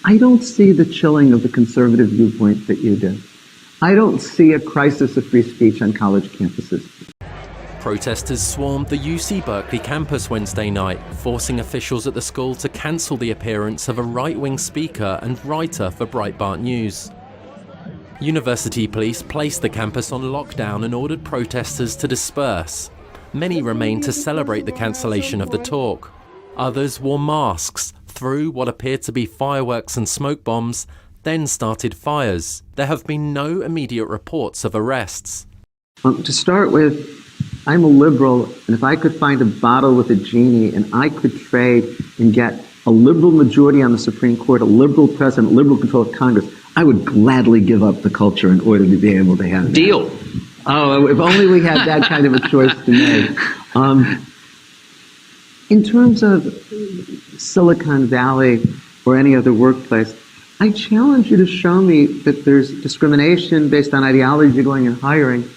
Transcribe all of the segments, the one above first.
I don't see the chilling of the conservative viewpoint that you do. I don't see a crisis of free speech on college campuses. Protesters swarmed the UC Berkeley campus Wednesday night, forcing officials at the school to cancel the appearance of a right-wing speaker and writer for Breitbart News. University police placed the campus on lockdown and ordered protesters to disperse. Many remained to celebrate the cancellation of the talk. Others wore masks, threw what appeared to be fireworks and smoke bombs, then started fires. There have been no immediate reports of arrests. To start with, I'm a liberal, and if I could find a bottle with a genie and I could trade and get a liberal majority on the Supreme Court, a liberal president, liberal control of Congress, I would gladly give up the culture in order to be able to have that. Deal. Oh, if only we had that kind of a choice to make. In terms of Silicon Valley or any other workplace, I challenge you to show me that there's discrimination based on ideology going and hiring,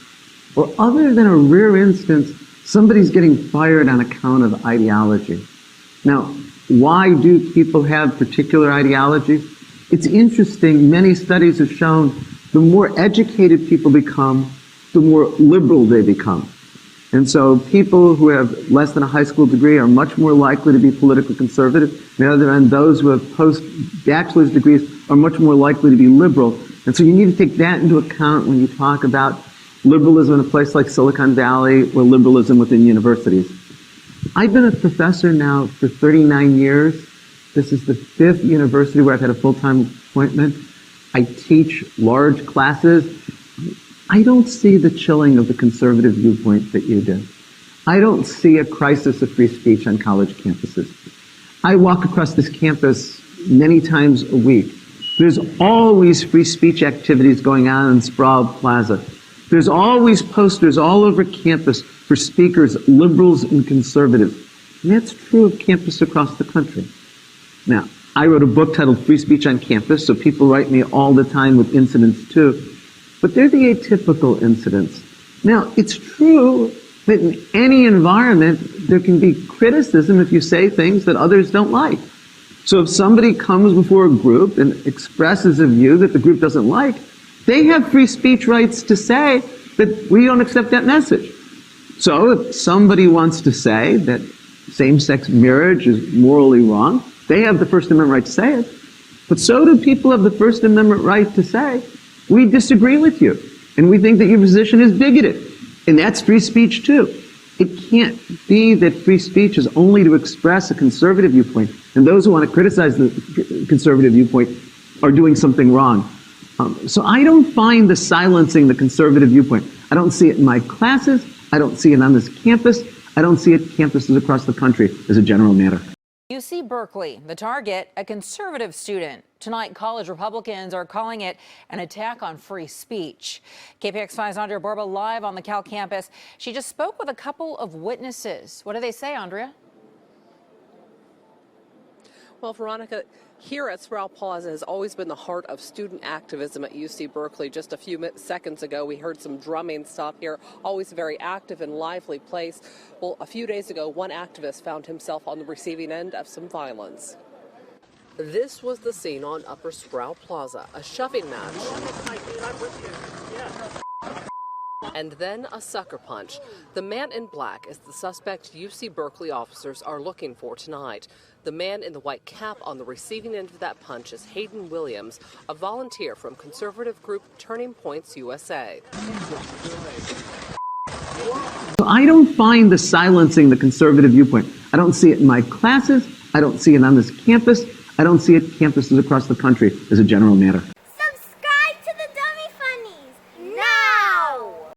or other than a rare instance, somebody's getting fired on account of ideology. Now, why do people have particular ideologies? It's interesting, many studies have shown the more educated people become, the more liberal they become. And so people who have less than a high school degree are much more likely to be politically conservative. On the other hand, those who have post-bachelor's degrees are much more likely to be liberal. And so you need to take that into account when you talk about liberalism in a place like Silicon Valley or liberalism within universities. I've been a professor now for 39 years. This is the 5th university where I've had a full-time appointment. I teach large classes. I don't see the chilling of the conservative viewpoint that you do. I don't see a crisis of free speech on college campuses. I walk across this campus many times a week. There's always free speech activities going on in Sproul Plaza. There's always posters all over campus for speakers, liberals and conservatives. And that's true of campus across the country. Now, I wrote a book titled Free Speech on Campus, so people write me all the time with incidents too. But they're the atypical incidents. Now, it's true that in any environment, there can be criticism if you say things that others don't like. So if somebody comes before a group and expresses a view that the group doesn't like, they have free speech rights to say that we don't accept that message. So if somebody wants to say that same-sex marriage is morally wrong, they have the First Amendment right to say it. But so do people have the First Amendment right to say, we disagree with you, and we think that your position is bigoted. And that's free speech too. It can't be that free speech is only to express a conservative viewpoint, and those who want to criticize the conservative viewpoint are doing something wrong. So I don't find the silencing the conservative viewpoint. I don't see it in my classes. I don't see it on this campus. I don't see it at campuses across the country as a general matter. UC Berkeley, the target, a conservative student. Tonight, college Republicans are calling it an attack on free speech. KPX5's Andrea Borba live on the Cal campus. She just spoke with a couple of witnesses. What do they say, Andrea? Well, Veronica, here at Sproul Plaza has always been the heart of student activism at UC Berkeley. Just a few seconds ago, we heard some drumming stop here. Always a very active and lively place. Well, a few days ago, one activist found himself on the receiving end of some violence. This was the scene on Upper Sproul Plaza, a shoving match. And then a sucker punch. The man in black is the suspect UC Berkeley officers are looking for tonight. The man in the white cap on the receiving end of that punch is Hayden Williams, a volunteer from conservative group Turning Points USA. I don't find the silencing the conservative viewpoint. I don't see it in my classes. I don't see it on this campus. I don't see it at campuses across the country as a general matter.